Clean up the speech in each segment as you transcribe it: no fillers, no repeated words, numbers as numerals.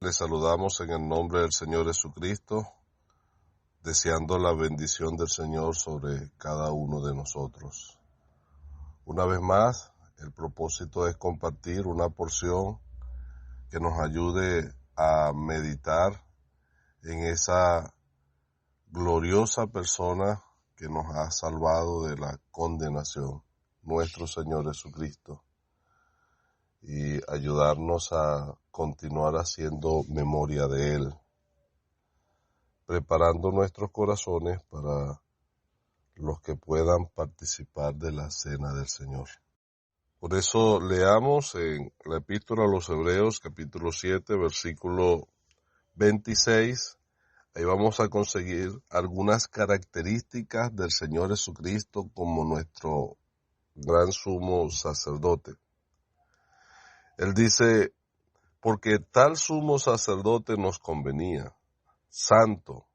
Les saludamos en el nombre del Señor Jesucristo, deseando la bendición del Señor sobre cada uno de nosotros. Una vez más, el propósito es compartir una porción que nos ayude a meditar en esa gloriosa persona que nos ha salvado de la condenación, nuestro Señor Jesucristo, y ayudarnos a continuar haciendo memoria de Él, preparando nuestros corazones para los que puedan participar de la cena del Señor. Por eso leamos en la Epístola a los Hebreos, capítulo 7, versículo 26. Ahí vamos a conseguir algunas características del Señor Jesucristo como nuestro gran sumo sacerdote. Él dice, porque tal sumo sacerdote nos convenía, santo,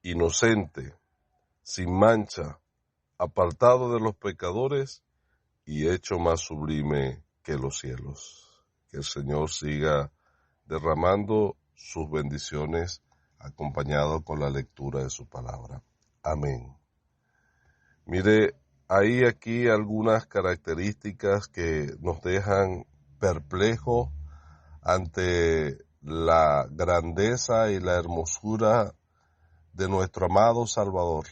inocente, sin mancha, apartado de los pecadores y hecho más sublime que los cielos. Que el Señor siga derramando sus bendiciones acompañado con la lectura de su palabra. Amén. Mire, hay aquí algunas características que nos dejan perplejos ante la grandeza y la hermosura de nuestro amado Salvador,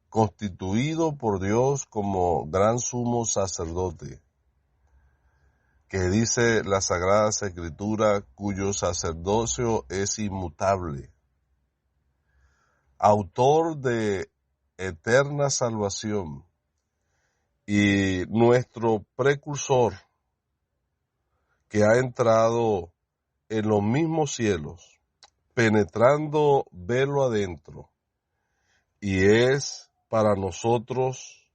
constituido por Dios como gran sumo sacerdote, que dice la Sagrada Escritura, cuyo sacerdocio es inmutable, autor de eterna salvación y nuestro precursor, que ha entrado en los mismos cielos, penetrando velo adentro, y es para nosotros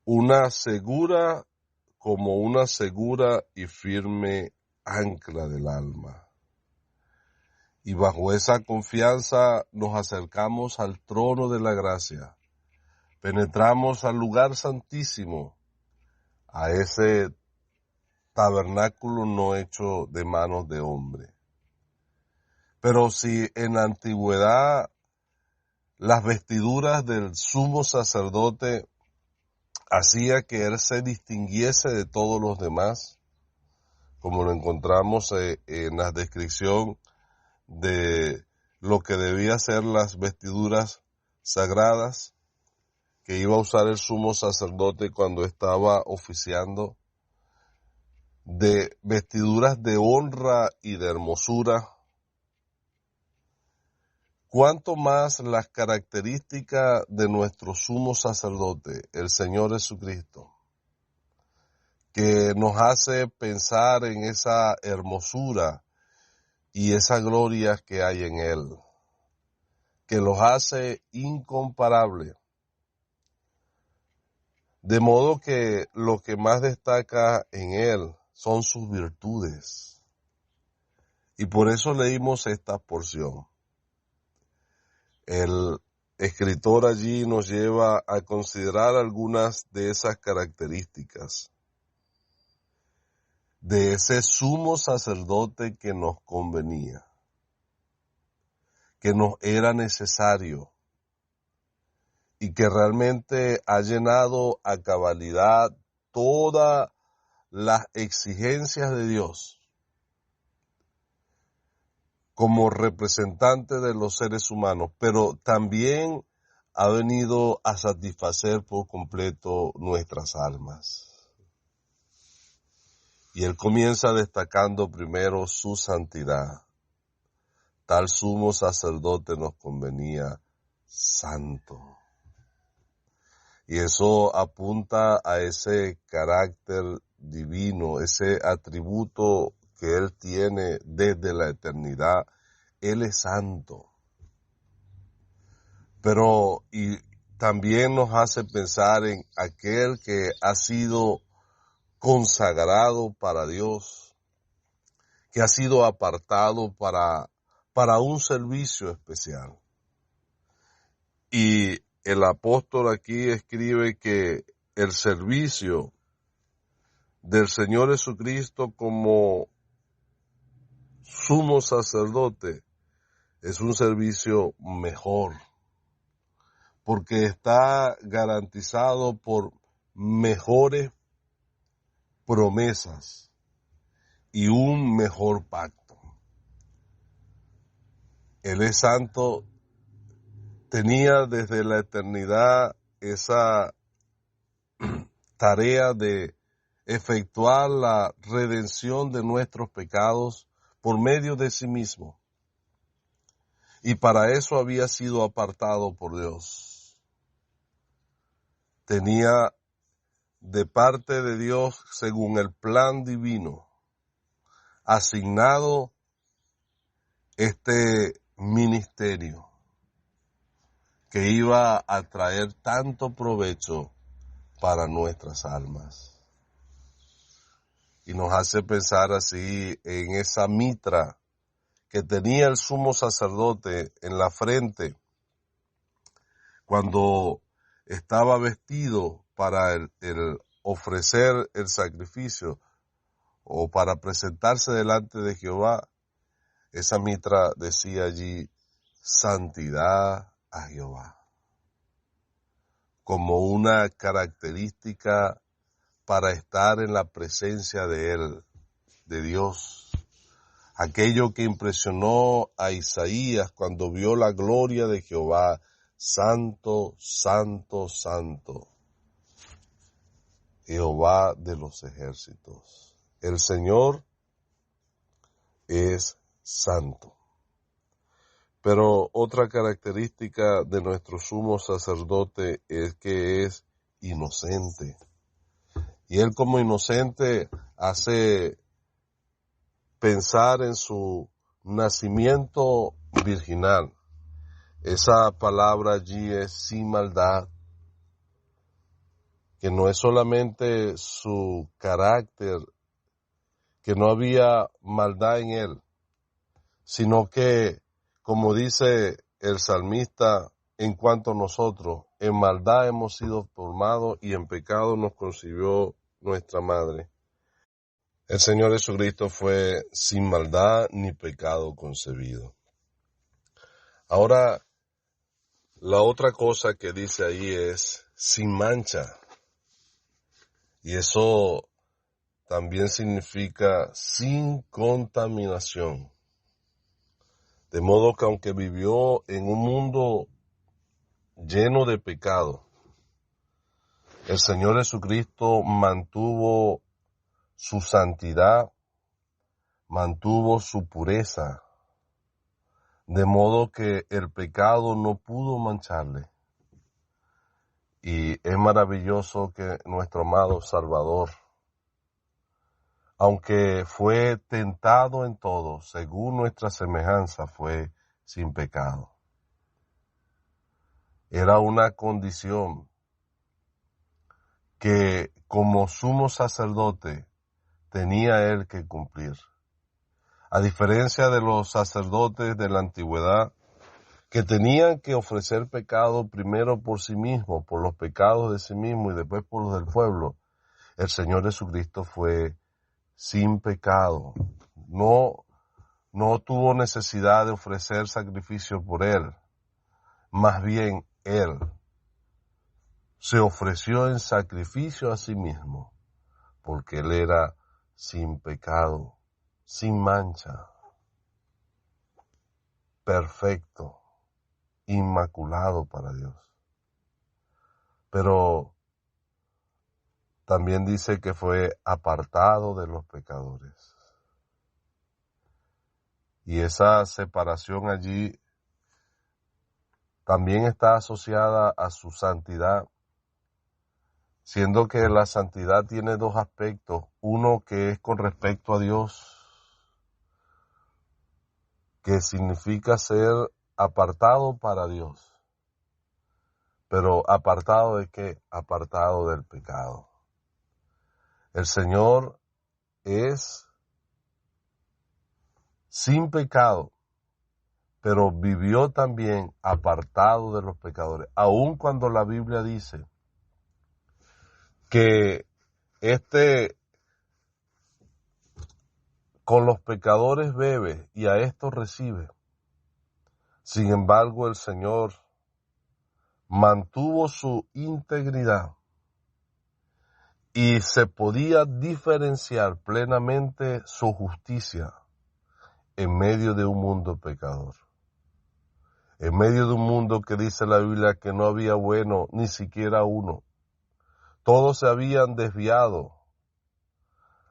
una segura y firme ancla del alma. Y bajo esa confianza nos acercamos al trono de la gracia, penetramos al lugar santísimo, a ese tabernáculo no hecho de manos de hombre. Pero si en la antigüedad las vestiduras del sumo sacerdote hacía que él se distinguiese de todos los demás, como lo encontramos en la descripción de lo que debía ser las vestiduras sagradas que iba a usar el sumo sacerdote cuando estaba oficiando, de vestiduras de honra y de hermosura, cuánto más las características de nuestro sumo sacerdote, el Señor Jesucristo, que nos hace pensar en esa hermosura y esa gloria que hay en Él, que los hace incomparables. De modo que lo que más destaca en Él son sus virtudes. Y por eso leímos esta porción. El escritor allí nos lleva a considerar algunas de esas características de ese sumo sacerdote que nos convenía, que nos era necesario y que realmente ha llenado a cabalidad todas las exigencias de Dios como representante de los seres humanos, pero también ha venido a satisfacer por completo nuestras almas. Y él comienza destacando primero su santidad. Tal sumo sacerdote nos convenía santo. Y eso apunta a ese carácter divino, ese atributo que Él tiene desde la eternidad. Él es santo. Pero y también nos hace pensar en aquel que ha sido consagrado para Dios, que ha sido apartado para un servicio especial. Y el apóstol aquí escribe que el servicio del Señor Jesucristo como sumo sacerdote es un servicio mejor, porque está garantizado por mejores promesas y un mejor pacto. Él es santo, tenía desde la eternidad esa tarea de efectuar la redención de nuestros pecados por medio de sí mismo. Y para eso había sido apartado por Dios. Tenía de parte de Dios, según el plan divino, asignado este ministerio que iba a traer tanto provecho para nuestras almas. Y nos hace pensar así en esa mitra que tenía el sumo sacerdote en la frente cuando estaba vestido para el ofrecer el sacrificio o para presentarse delante de Jehová. Esa mitra decía allí, santidad a Jehová, como una característica para estar en la presencia de Él, de Dios. Aquello que impresionó a Isaías cuando vio la gloria de Jehová, santo, santo, santo, Jehová de los ejércitos. El Señor es santo. Pero otra característica de nuestro sumo sacerdote es que es inocente. Y él como inocente hace pensar en su nacimiento virginal. Esa palabra allí es sin maldad, que no es solamente su carácter, que no había maldad en él, sino que, como dice el salmista, en cuanto a nosotros, en maldad hemos sido formados y en pecado nos concibió nuestra madre. El Señor Jesucristo fue sin maldad ni pecado concebido. Ahora, la otra cosa que dice ahí es sin mancha. Y eso también significa sin contaminación. De modo que aunque vivió en un mundo lleno de pecado, el Señor Jesucristo mantuvo su santidad, mantuvo su pureza, de modo que el pecado no pudo mancharle. Y es maravilloso que nuestro amado Salvador, aunque fue tentado en todo, según nuestra semejanza, fue sin pecado. Era una condición que como sumo sacerdote tenía él que cumplir. A diferencia de los sacerdotes de la antigüedad, que tenían que ofrecer pecado primero por sí mismos, por los pecados de sí mismos y después por los del pueblo, el Señor Jesucristo fue sin pecado. No tuvo necesidad de ofrecer sacrificio por él. Más bien, él se ofreció en sacrificio a sí mismo, porque él era sin pecado, sin mancha, perfecto, inmaculado para Dios. Pero también dice que fue apartado de los pecadores. Y esa separación allí también está asociada a su santidad, siendo que la santidad tiene dos aspectos. Uno que es con respecto a Dios, que significa ser apartado para Dios. Pero apartado de qué? Apartado del pecado. El Señor es sin pecado, pero vivió también apartado de los pecadores. Aun cuando la Biblia dice que este Con los pecadores bebe y a estos recibe. Sin embargo, el Señor mantuvo su integridad y se podía diferenciar plenamente su justicia en medio de un mundo pecador. En medio de un mundo que dice la Biblia que no había bueno ni siquiera uno. Todos se habían desviado,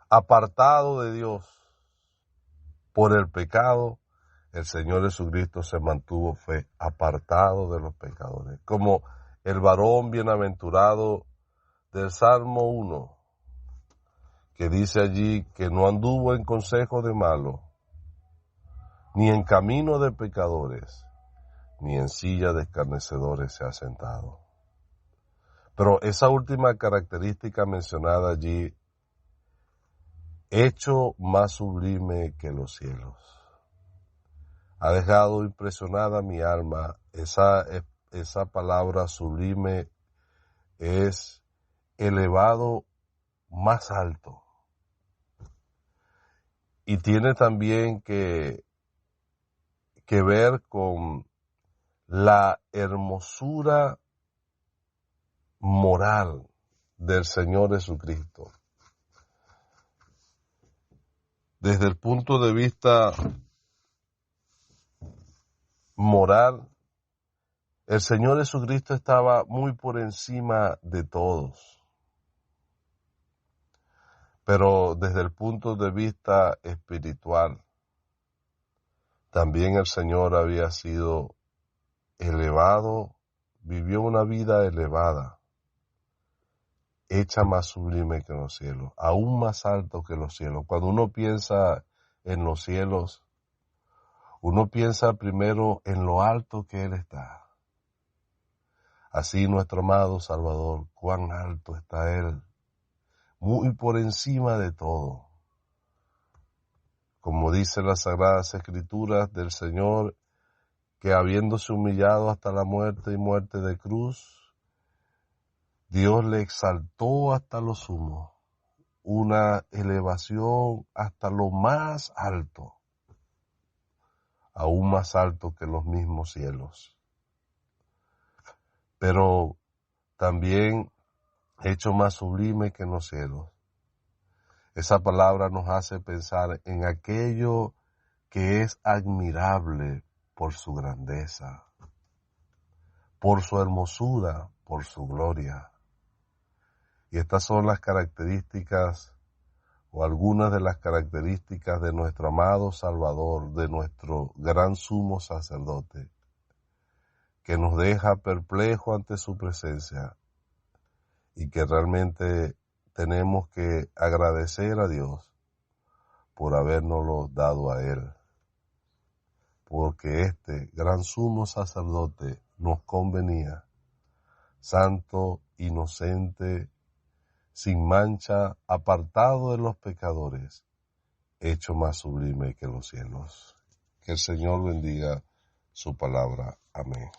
apartado de Dios por el pecado. El Señor Jesucristo se mantuvo apartado de los pecadores. Como el varón bienaventurado del Salmo 1, que dice allí que no anduvo en consejo de malos, ni en camino de pecadores, ni en silla de escarnecedores se ha sentado. Pero esa última característica mencionada allí, hecho más sublime que los cielos, ha dejado impresionada mi alma. Esa palabra sublime es elevado más alto. Y tiene también que ver con la hermosura moral del Señor Jesucristo. Desde el punto de vista moral, el Señor Jesucristo estaba muy por encima de todos. Pero desde el punto de vista espiritual, también el Señor había sido elevado, vivió una vida elevada, hecha más sublime que los cielos, aún más alto que los cielos. Cuando uno piensa en los cielos, uno piensa primero en lo alto que Él está. Así nuestro amado Salvador, cuán alto está Él, muy por encima de todo. Como dice las Sagradas Escrituras del Señor, que habiéndose humillado hasta la muerte y muerte de cruz, Dios le exaltó hasta lo sumo, una elevación hasta lo más alto, aún más alto que los mismos cielos. Pero también hecho más sublime que en los cielos. Esa palabra nos hace pensar en aquello que es admirable por su grandeza, por su hermosura, por su gloria. Y estas son las características o algunas de las características de nuestro amado Salvador, de nuestro gran sumo sacerdote, que nos deja perplejo ante su presencia y que realmente tenemos que agradecer a Dios por habérnoslo dado a Él, porque este gran sumo sacerdote nos convenía, santo, inocente, sin mancha, apartado de los pecadores, hecho más sublime que los cielos. Que el Señor bendiga su palabra. Amén.